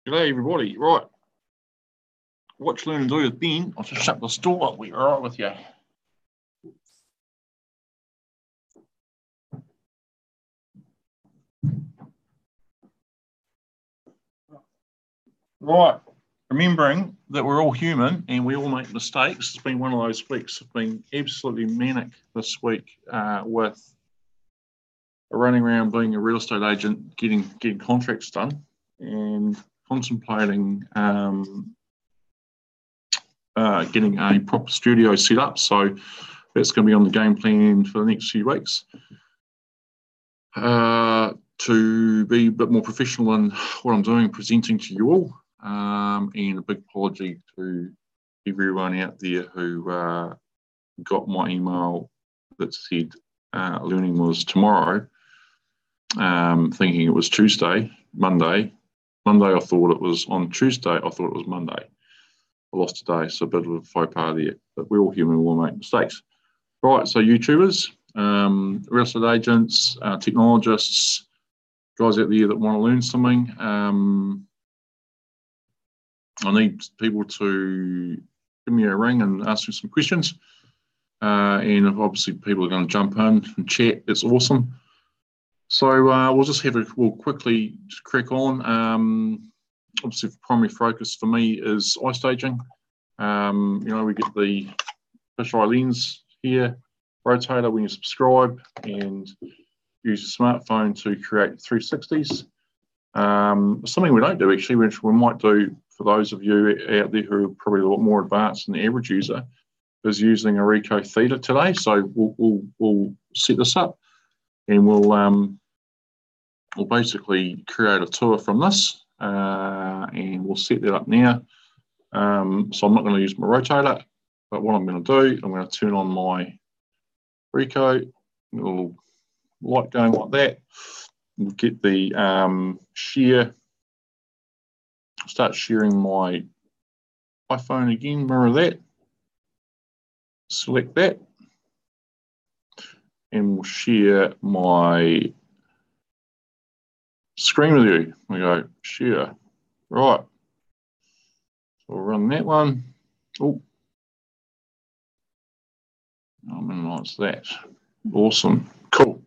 G'day everybody. Right. Watch, learn and do with Ben. I'll just shut the door up. We're all right with you. Right. Remembering that we're all human and we all make mistakes. It's been one of those weeks. It's been absolutely manic this week with running around being a real estate agent, getting contracts done and contemplating getting a proper studio set up. So that's going to be on the game plan for the next few weeks. To be a bit more professional in what I'm doing, presenting to you all. And a big apology to everyone out there who got my email that said learning was tomorrow, thinking it was Monday. I thought it was on Tuesday. I thought it was Monday. I lost a day, so a bit of a faux pas there. But we're all human, we'll make mistakes. Right, so YouTubers, real estate agents, technologists, guys out there that want to learn something. I need people to give me a ring and ask me some questions. And if obviously people are going to jump in and chat, it's awesome. So we'll quickly just crack on. Obviously, the primary focus for me is eye staging. We get the fisheye lens here, rotator when you subscribe, and use your smartphone to create 360s. Something we don't do actually, which we might do for those of you out there who are probably a lot more advanced than the average user, is using a Ricoh Theta today. So we'll set this up, and we'll basically create a tour from this, and we'll set that up now. So I'm not going to use my rotator, but what I'm going to do, I'm going to turn on my Ricoh, a little light going like that. We'll get the share, start sharing my iPhone again, mirror that, select that, and we'll share my screen with you. We go, share, right. So we'll run that one. Oh, I'll minimize that. Awesome, cool.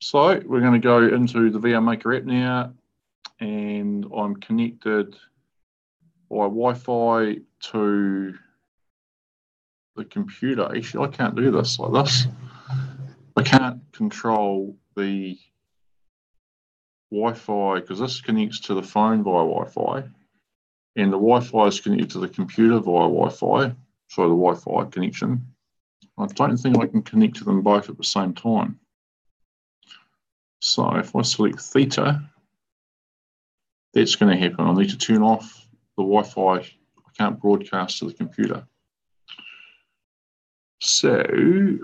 So we're going to go into the VR Maker app now, and I'm connected by Wi-Fi to the computer. Actually, I can't do this like this. I can't control the Wi-Fi because this connects to the phone via Wi-Fi, and the Wi-Fi is connected to the computer via Wi-Fi, so the Wi-Fi connection. I don't think I can connect to them both at the same time. So if I select Theta, that's going to happen. I need to turn off the Wi-Fi. I can't broadcast to the computer. So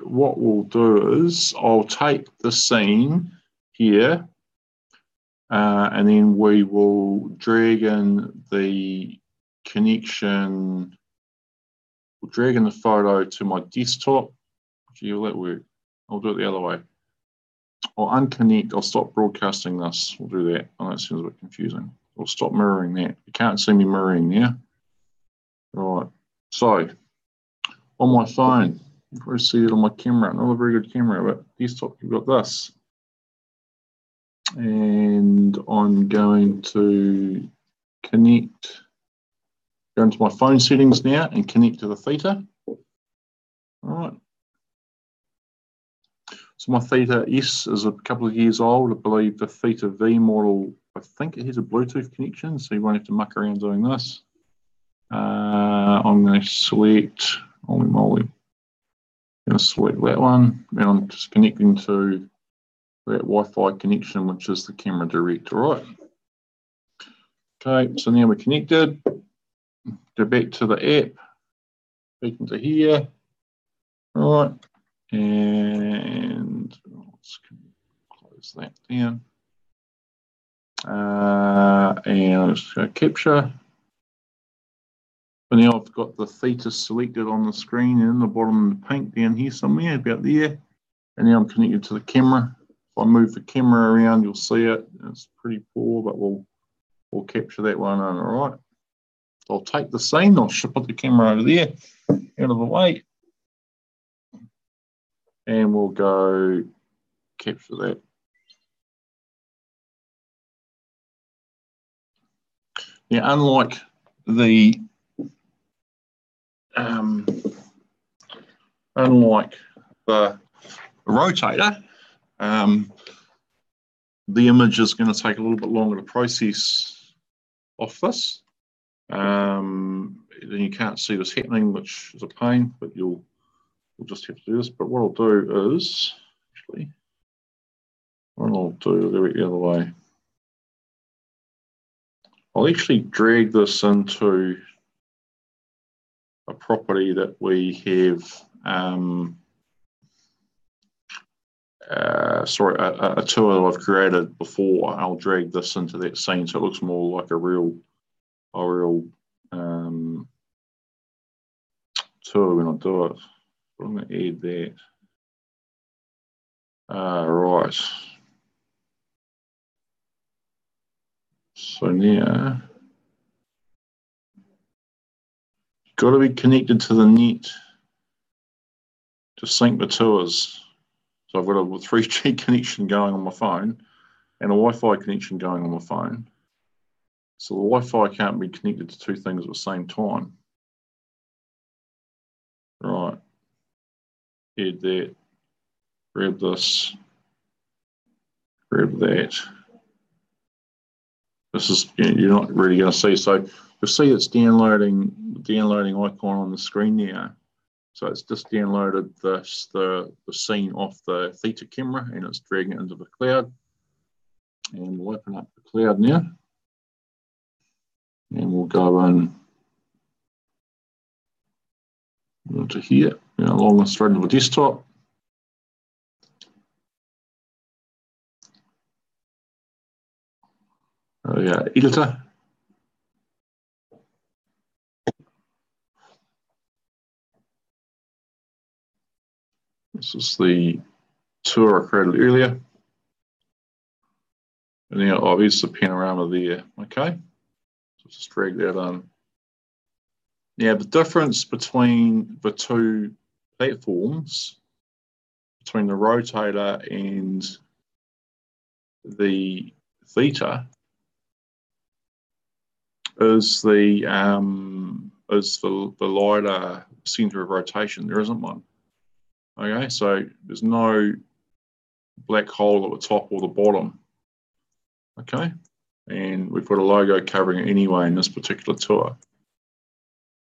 what we'll do is I'll take the scene here, and then we will drag in the connection. We'll drag in the photo to my desktop. Gee, will that work? I'll do it the other way. I'll unconnect. I'll stop broadcasting this. We'll do that. Oh, that seems a bit confusing. We'll stop mirroring that. You can't see me mirroring now. Right. So on my phone, you can probably see it on my camera. Not a very good camera, but desktop, you've got this. And I'm going to go into my phone settings now and connect to the Theta. All right. So my Theta S is a couple of years old. I believe the Theta V model, I think it has a Bluetooth connection, so you won't have to muck around doing this. I'm going to select, holy moly, I'm going to select that one, and I'm just connecting to that Wi-Fi connection, which is the camera direct. All right. Okay, so now we're connected. Go back to the app, back into here. All right. And let's close that down. And let's go capture. And now I've got the Theta selected on the screen and in the bottom of the pink down here somewhere, about there. And now I'm connected to the camera. If I move the camera around, you'll see it. It's pretty poor, but we'll capture that one in, all right? So I'll take the scene, I'll put the camera over there, out of the way, and we'll go capture that. Yeah, unlike the rotator, the image is going to take a little bit longer to process off this. Then you can't see this happening, which is a pain, but we'll just have to do this. But what I'll do is, actually, what I'll do the other way, I'll actually drag this into a property that we have, a tour that I've created before. I'll drag this into that scene so it looks more like a real tour when I do it. But I'm going to add that. Right. So now, you've got to be connected to the net to sync the tours. So I've got a 3G connection going on my phone and a Wi-Fi connection going on my phone. So the Wi-Fi can't be connected to two things at the same time. Right. Add that. Grab this. Grab that. This is, you're not really going to see. So you'll see it's downloading icon on the screen now. So it's just downloaded the scene off the Theta camera and it's dragging it into the cloud. And we'll open up the cloud now. And we'll go into here, along the straight into the desktop. Editor. This is the tour I created earlier. And now, here's the panorama there, okay? So just drag that in. Now, the difference between the two platforms, between the rotator and the Theta, is the LiDAR center of rotation. There isn't one. Okay, so there's no black hole at the top or the bottom. Okay, and we've got a logo covering it anyway in this particular tour.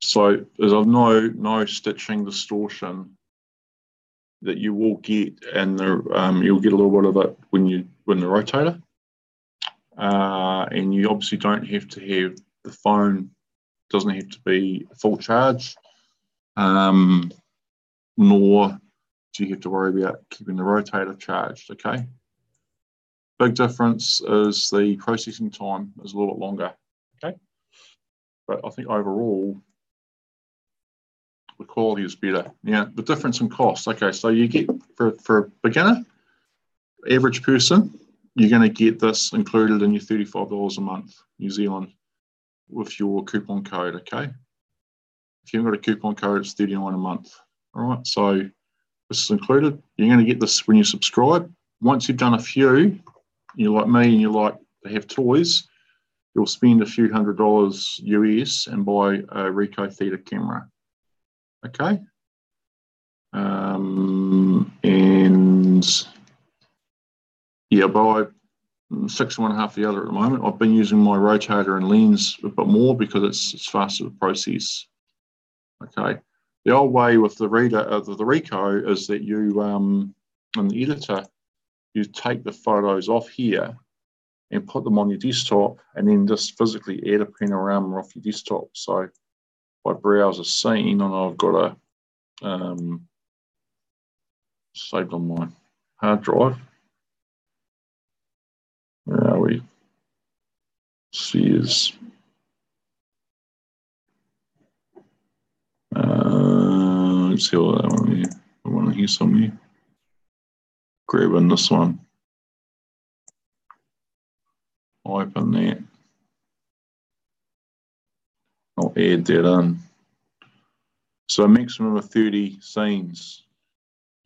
So there's no stitching distortion that you will get, and you'll get a little bit of it when the rotator, and you obviously don't have to have the phone, doesn't have to be full charge, nor do you have to worry about keeping the rotator charged. Okay. Big difference is the processing time is a little bit longer. Okay, but I think overall the quality is better. Now, the difference in cost. Okay, so you get for a beginner, average person, you're going to get this included in your $35 a month, New Zealand, with your coupon code. Okay, if you haven't got a coupon code, it's $39 a month. All right, so this is included. You're going to get this when you subscribe. Once you've done a few, you're like me and you like to have toys, you'll spend a few $100 US and buy a Ricoh Theta camera. Okay. And yeah, buy 6.5 the other at the moment. I've been using my rotator and lens a bit more because it's faster to process. Okay. The old way with the Ricoh is that you, in the editor, you take the photos off here and put them on your desktop and then just physically add a panorama off your desktop. So if I browse a scene and I've got a saved on my hard drive. Where are we? Let's see what that one here. I want to hear somewhere. Grabbing this one. open that. I'll add that in. So a maximum of 30 scenes.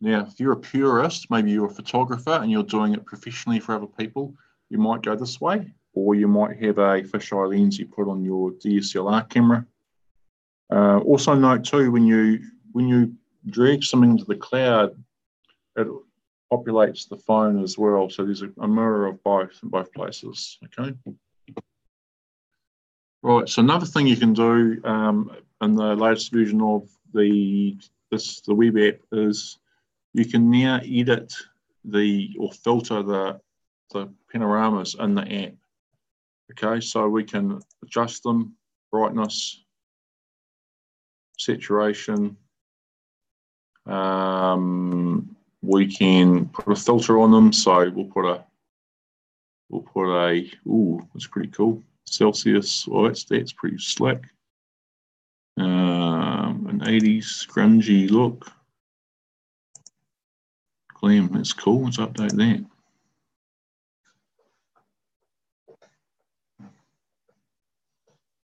Now, if you're a purist, maybe you're a photographer and you're doing it professionally for other people, you might go this way, or you might have a fisheye lens you put on your DSLR camera. Also note too, when you drag something to the cloud, it populates the phone as well. So there's a mirror of both in both places, okay? Right, so another thing you can do in the latest version of the web app is you can now edit or filter the panoramas in the app. Okay, so we can adjust them, brightness, saturation. We can put a filter on them, so we'll put a ooh, that's pretty cool. Celsius, well, that's pretty slick. An 80s grungy look. Glam, that's cool. Let's update that.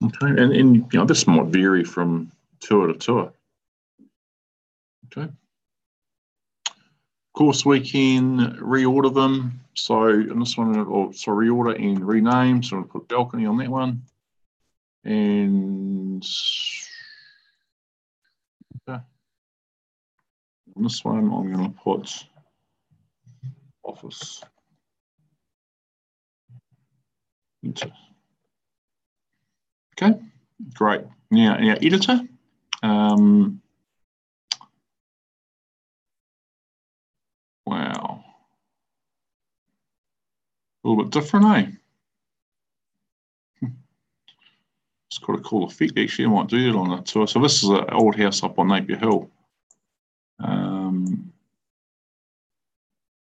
Okay, and you know, this might vary from tour to tour. Okay. Of course, we can reorder them. So in this one, reorder and rename. So I'm going to put balcony on that one. And okay. On this one, I'm going to put office. Enter. Okay, great. Now editor. Wow. A little bit different, eh? It's got a cool effect, actually. I might do that on a tour. So this is an old house up on Napier Hill. And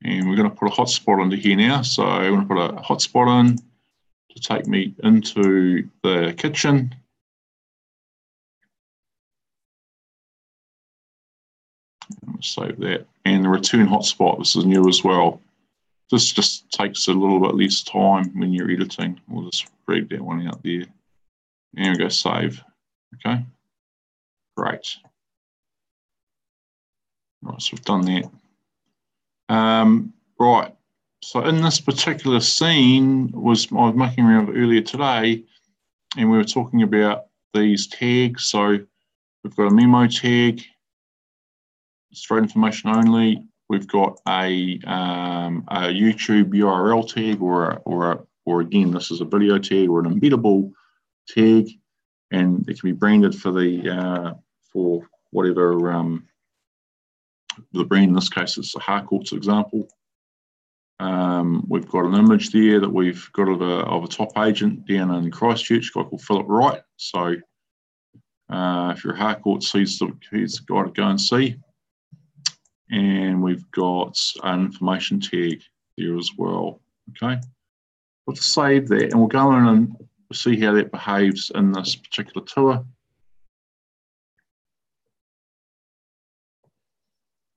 we're going to put a hotspot into here now. So I'm going to put a hotspot in to take me into the kitchen. I'm going to save that. And the return hotspot, this is new as well. This just takes a little bit less time when you're editing. We'll just drag that one out there. And we go save. Okay, great. Right, so we've done that. Right, so in this particular scene, I was mucking around earlier today, and we were talking about these tags. So we've got a memo tag, straight information only. We've got a YouTube URL tag, or again, this is a video tag or an embeddable tag, and it can be branded for for whatever the brand. In this case, it's a Harcourt's example. We've got an image there that we've got of a top agent down in Christchurch, a guy called Philip Wright. So if you're a Harcourt, he's the guy to go and see. And we've got an information tag there as well. Okay, we'll save that, and we'll go in and see how that behaves in this particular tour.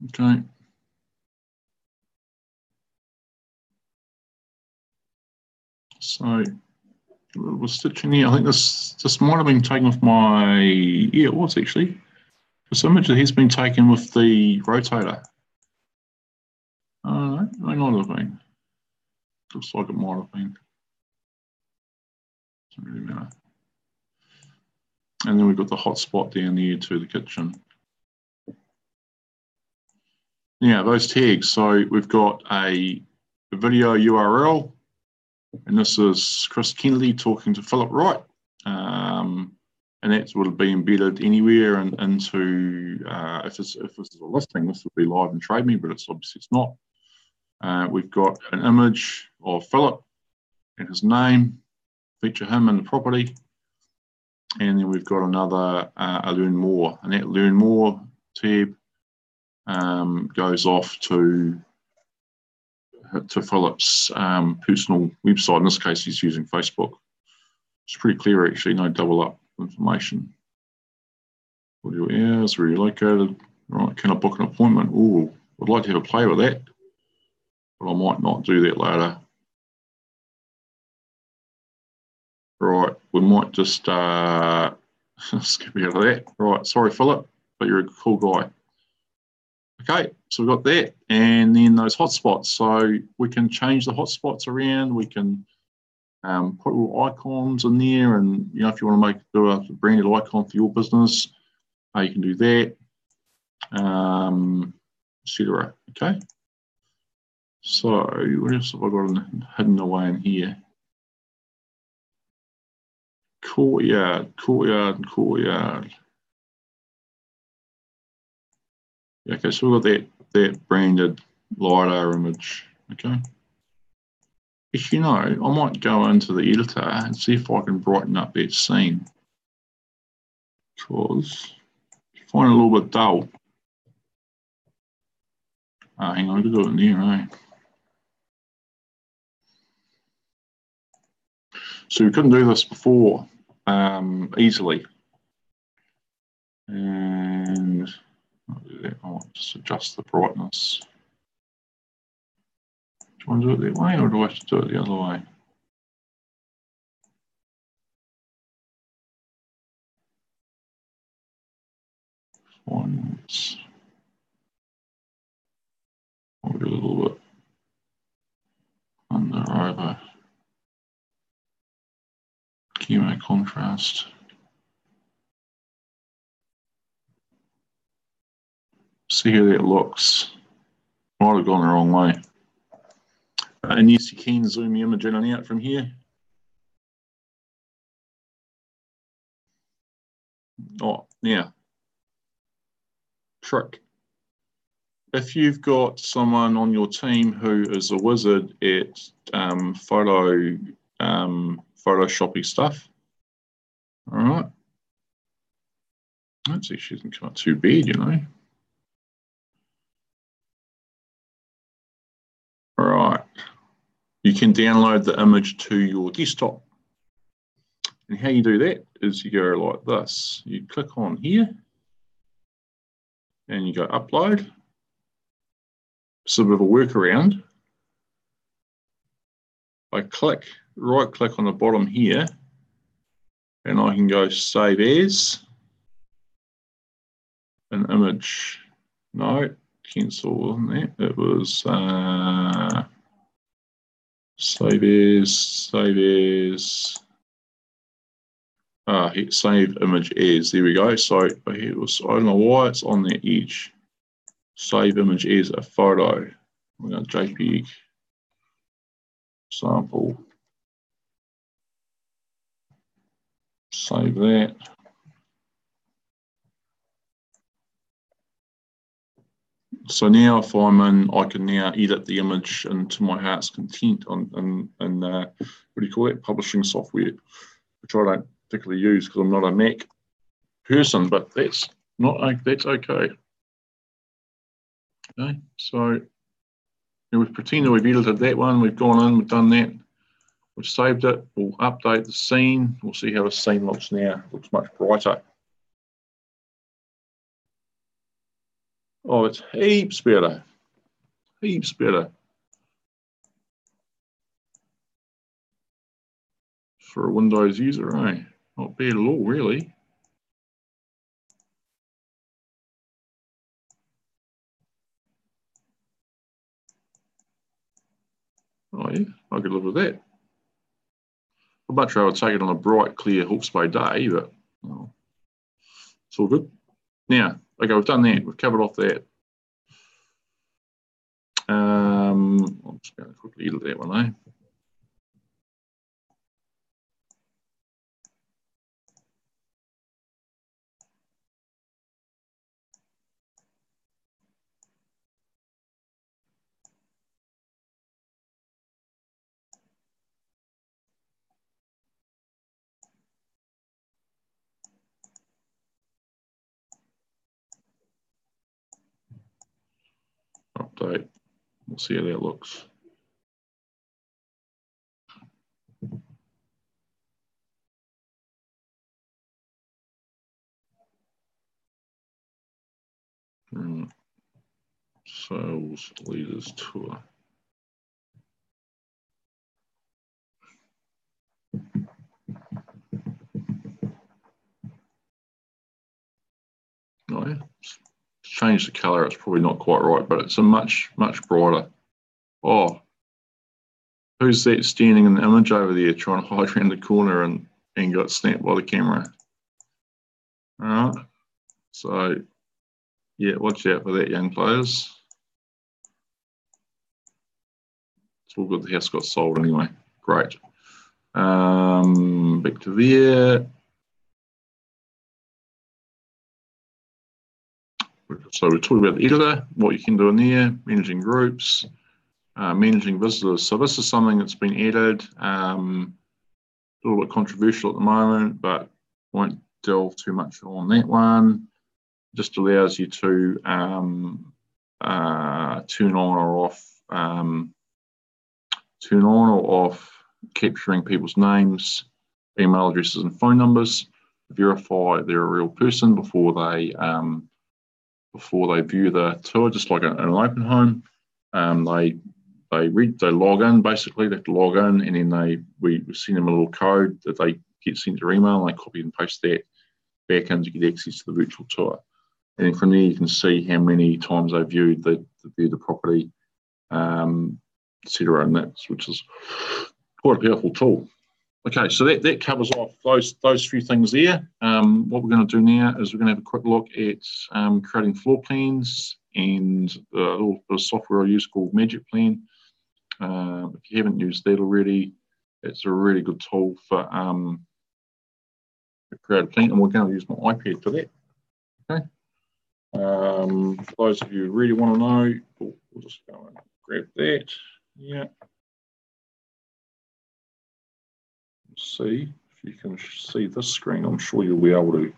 Okay. So a little bit of stitching here. I think this might have been taken with my, yeah, it was actually. This image that has been taken with the rotator. It might not have been. Looks like it might have been. Doesn't really matter. And then we've got the hotspot down there to the kitchen. Now, those tags. So we've got a video URL, and this is Chris Kennedy talking to Philip Wright. And that would be embedded anywhere and into, if this is a listing, this would be live in Trade Me, but obviously it's not. We've got an image of Philip and his name, feature him in the property. And then we've got another, a Learn More, and that Learn More tab goes off to Philip's personal website. In this case, he's using Facebook. It's pretty clear, actually, no double up information. What are your hours? Where are you located? Right, can I book an appointment? Oh, I'd like to have a play with that, but I might not do that later. Right, we might just skip out of that. Right, sorry, Philip, but you're a cool guy. Okay, so we've got that, and then those hotspots. So we can change the hotspots around. We can put little icons in there, and if you want to do a branded icon for your business, you can do that, etc. Okay. So what else have I got hidden away in here? Courtyard. Okay, so we've got that branded LiDAR image. Okay. If I might go into the editor and see if I can brighten up that scene. Because I find it a little bit dull. Hang on, I can do it in there, eh? So we couldn't do this before easily. And I'll just adjust the brightness. Do you want to do it that way, or do I have to do it the other way? One's a little bit under over. Chemo contrast. See how that looks. Might have gone the wrong way. And yes, you can zoom the image in and out from here. Oh, now, trick. If you've got someone on your team who is a wizard at photoshoppy stuff, all right, let's see, she doesn't come out too bad, All right, you can download the image to your desktop. And how you do that is you go like this. You click on here and you go upload. It's a bit of a workaround. I right click on the bottom here, and I can go save as an image. No, cancel on that. It was save as. Save image as. There we go. So I don't know why it's on that edge. Save image as a photo. We're going to JPEG sample. Save that. So now if I'm in, I can now edit the image into my heart's content on what do you call it? Publishing software, which I don't particularly use because I'm not a Mac person, but that's okay. Okay, so we've pretended we've edited that one, we've gone in, we've done that, we've saved it, we'll update the scene, we'll see how the scene looks now. It looks much brighter. Oh, it's heaps better. Heaps better. For a Windows user, eh? Not bad at all, really. Oh yeah, I could live with that. I'd much rather take it on a bright, clear Hawke's Bay day, but it's all good. Now, okay, we've done that. We've covered off that. I'm just going to quickly edit that one, eh? Update. We'll see how that looks. Sales leaders tour. Oh yeah, change the colour. It's probably not quite right, but it's a much brighter. Oh, who's that standing in the image over there trying to hide around the corner and got snapped by the camera? All right, so yeah, watch out for that, young players. It's all good. The house got sold anyway. Great. Back to there. So we're talking about the editor, what you can do in there, managing groups, managing visitors. So this is something that's been added, a little bit controversial at the moment, but won't delve too much on that one. Just allows you to turn on or off capturing people's names, email addresses, and phone numbers. Verify they're a real person before they view the tour, just like an open home. They log in, basically. They have to log in, and then we send them a little code that they get sent to email, and they copy and paste that back in to get access to the virtual tour. And then from there, you can see how many times they viewed the property, etc. And that's, which is quite a powerful tool. Okay, so that covers off those few things there. What we're going to do now is we're going to have a quick look at creating floor plans and the software I use called Magic Plan. If you haven't used that already, it's a really good tool for create a plan, and we're going to use my iPad for that. Okay. For those of you who really want to know, we'll just go and grab that. Yeah. See if you can see this screen. I'm sure you'll be able to.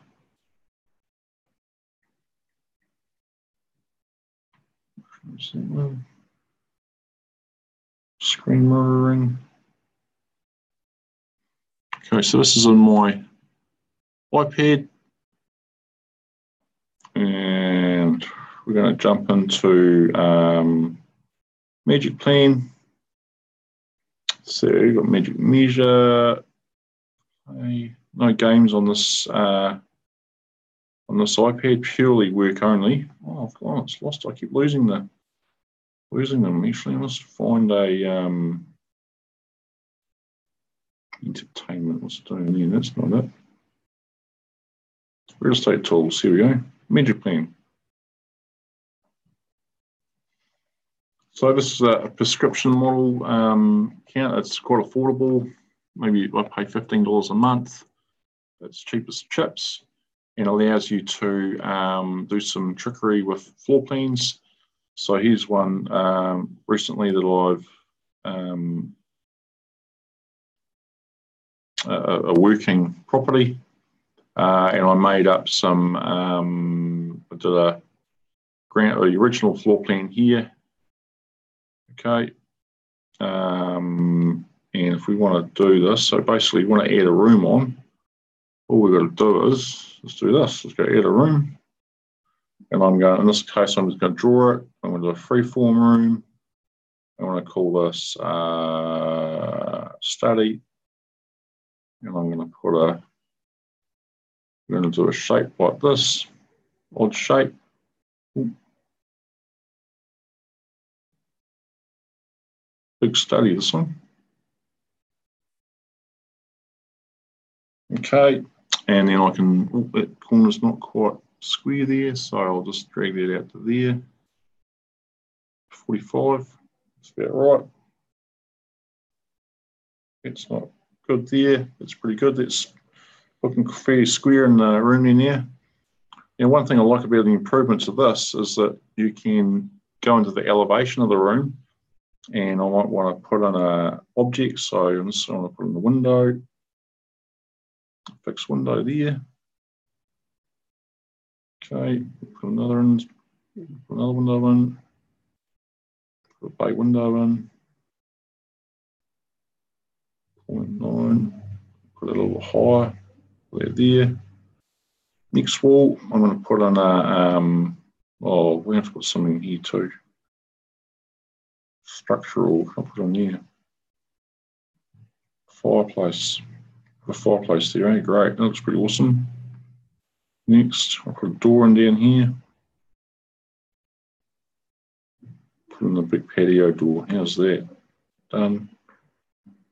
Screen mirroring. Okay, so this is on my iPad, and we're going to jump into Magic Plan. So we've got Magic Measure. No games on this iPad. Purely work only. Oh God, it's lost. I keep losing them. Actually, I must find a entertainment. What's it doing there? That's not it. Real estate tools. Here we go. Magic Plan. So this is a prescription model account. It's quite affordable. Maybe I pay $15 a month. It's cheap as chips, and allows you to do some trickery with floor plans. So here's one recently that I've a working property, and I made up some. I did the original floor plan here. Okay, and if we want to do this, so basically we want to add a room on. All we've got to do is let's do this. Let's go add a room, and I'm going. In this case, I'm just going to draw it. I'm going to do a freeform room. I want to call this study, and I'm going to put a. We're going to do a shape like this, odd shape. Big study, this one. Okay, and then I can, that corner's not quite square there, so I'll just drag that out to there. 45, that's about right. It's not good there, it's pretty good. That's looking fairly square in the room in there. Now, one thing I like about the improvements of this is that you can go into the elevation of the room, and I might want to put in an object, so I'm just going to put in the window. Fixed window there. Okay, put another in, put another window in, put a bay window in. 0.9, put it a little higher, put that there. Next wall, I'm going to put on a, we have to put something here too. Structural, I'll put on there. Fireplace. Put a fireplace there, eh? Great, that looks pretty awesome. Next, I'll put a door in down here. Put in the big patio door. How's that? Done.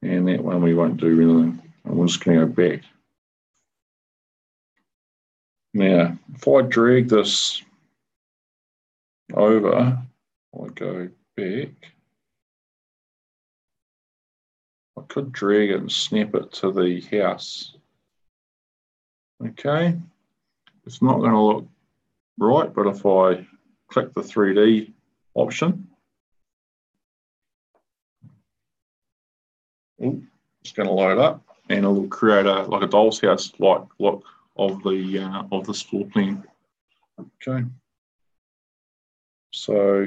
And that one we won't do anything. I'm just going to go back. Now, if I drag this over, I go back. I could drag it and snap it to the house. Okay, it's not going to look right, but if I click the 3D option, it's going to load up and it will create like a doll's house like look of the floor plan. Okay, so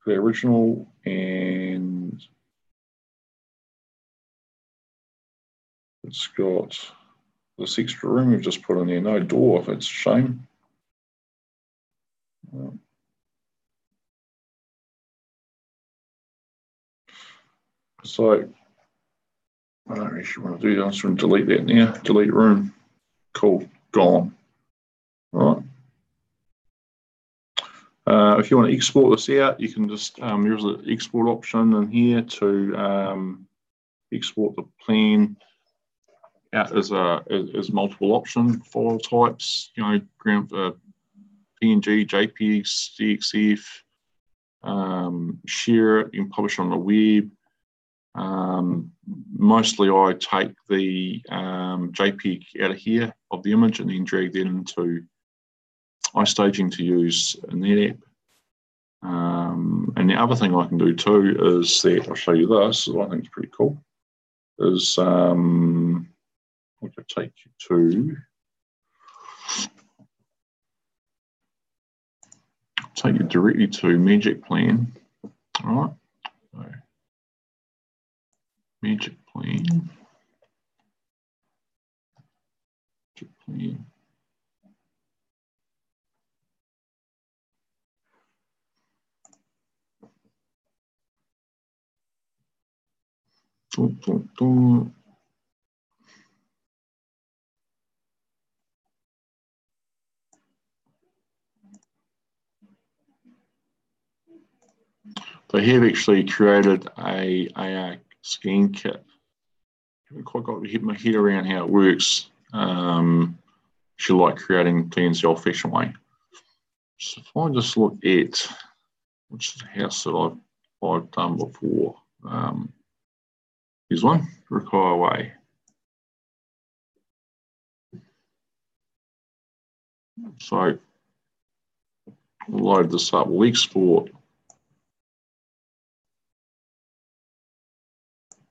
the original and it's got this extra room we've just put in there. No door, if it's a shame. So I don't actually want to do that. I'm just going to delete that now. Delete room. Cool. Gone. All right. If you want to export this out, you can just use the export option in here to export the plan out as multiple option file types. You know, PNG, JPEG, CXF. Share it. You can publish on the web. Mostly I take the JPEG out of here of the image and then drag that into iStaging to use in that app. And the other thing I can do too is that I'll show you this, I think it's pretty cool, is I could take you directly to Magic Plan. All right. So, Magic Plan. They have actually created a AR scan kit. I haven't quite got my head around how it works. If you like creating plans the old-fashioned way. So if I just look at which is a house that I've done before. Here's one, Require Way. So we'll load this up. We'll export.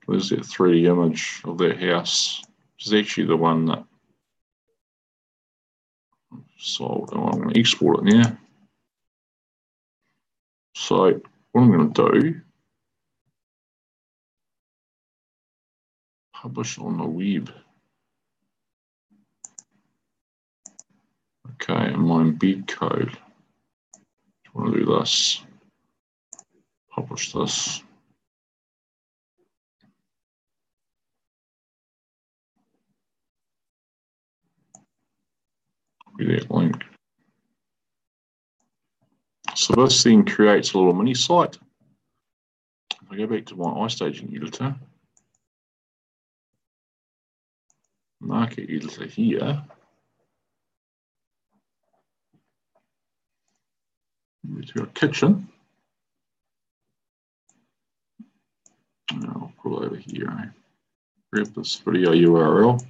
There's that 3D image of that house, which is actually the one that I sold. And I'm going to export it now. So what I'm going to do, publish on the web. Okay, and my embed code. I want to do this. Publish this. Copy that link. So this then creates a little mini site. If I go back to my iStaging editor, market editor here, to our kitchen. And I'll pull over here. Grab this video URL.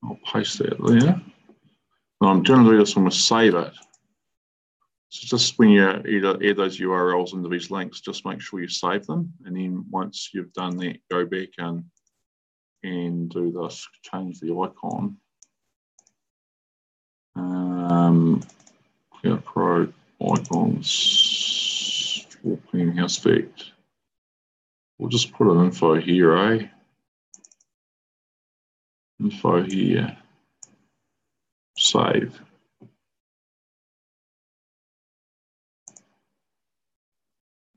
I'll paste that there. And I'm going to do this, I'm going to save it. So just when you either add those URLs into these links, just make sure you save them. And then once you've done that, go back and do this, change the icon. Cloud Pro icons, floor plan house fact. We'll just put an info here, eh? Info here. Save.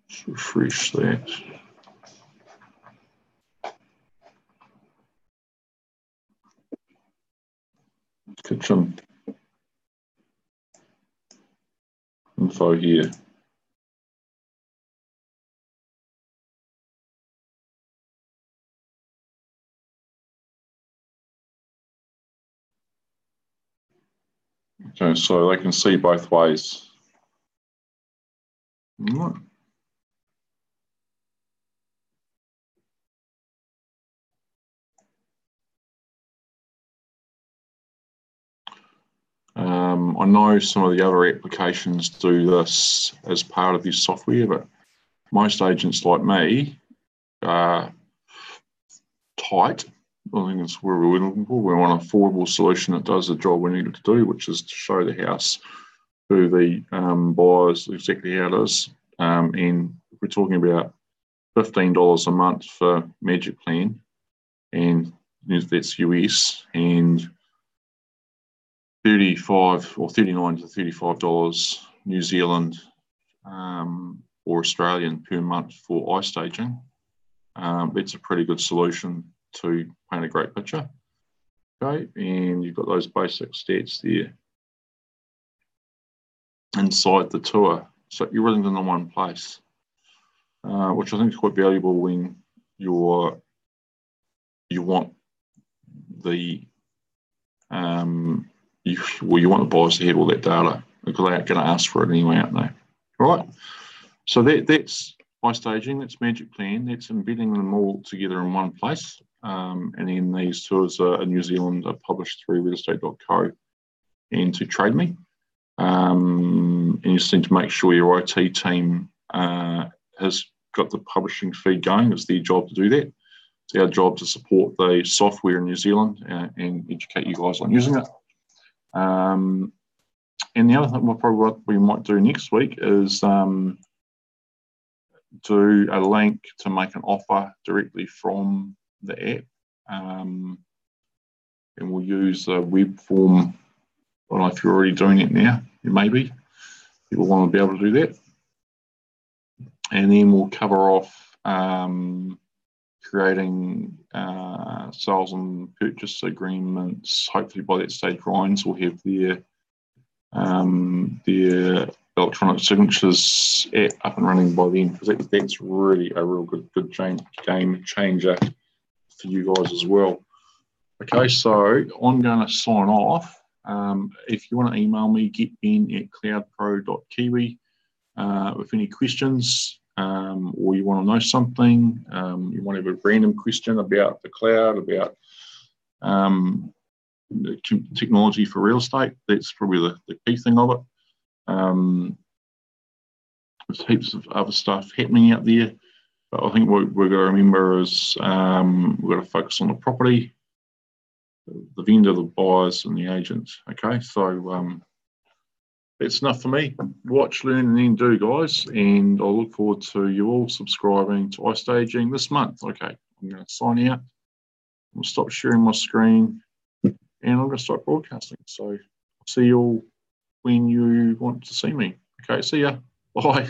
Just refresh that. kitchen info here. Okay, so they can see both ways. All right. I know some of the other applications do this as part of your software, but most agents like me are tight. I think it's where we're looking for. We want an affordable solution that does the job we need it to do, which is to show the house to the buyers exactly how it is. And if we're talking about $15 a month for Magic Plan, and that's US, and $35 or $39 to $35 New Zealand or Australian per month for iStaging. It's a pretty good solution to paint a great picture. Okay, and you've got those basic stats there inside the tour. So everything's in one place, which I think is quite valuable when you want the you want the buyers to have all that data because they're going to ask for it anyway, aren't they? Right. So that's iStaging, that's Magic Plan, that's embedding them all together in one place. And then these tours in New Zealand are published through realestate.co and to Trade Me. And you just need to make sure your IT team has got the publishing feed going. It's their job to do that. It's our job to support the software in New Zealand and educate you guys on using it. And the other thing what we might do next week is do a link to make an offer directly from the app. And we'll use a web form. I don't know if you're already doing it now. Maybe people want to be able to do that. And then we'll cover off creating sales and purchase agreements. Hopefully by that stage, Ryan's will have their electronic signatures app up and running by then, because that's really a real good game changer for you guys as well. Okay, so I'm going to sign off. If you want to email me, getben@cloudpro.kiwi with any questions, or you want to know something, you want to have a random question about the cloud, about technology for real estate, that's probably the key thing of it. There's heaps of other stuff happening out there, but I think what we've got to remember is we've got to focus on the property, the vendor, the buyers, and the agents. Okay, so that's enough for me. Watch, learn, and then do, guys. And I look forward to you all subscribing to iStaging this month. Okay, I'm going to sign out. I'm going to stop sharing my screen, and I'm going to start broadcasting. So I'll see you all when you want to see me. Okay, see ya. Bye.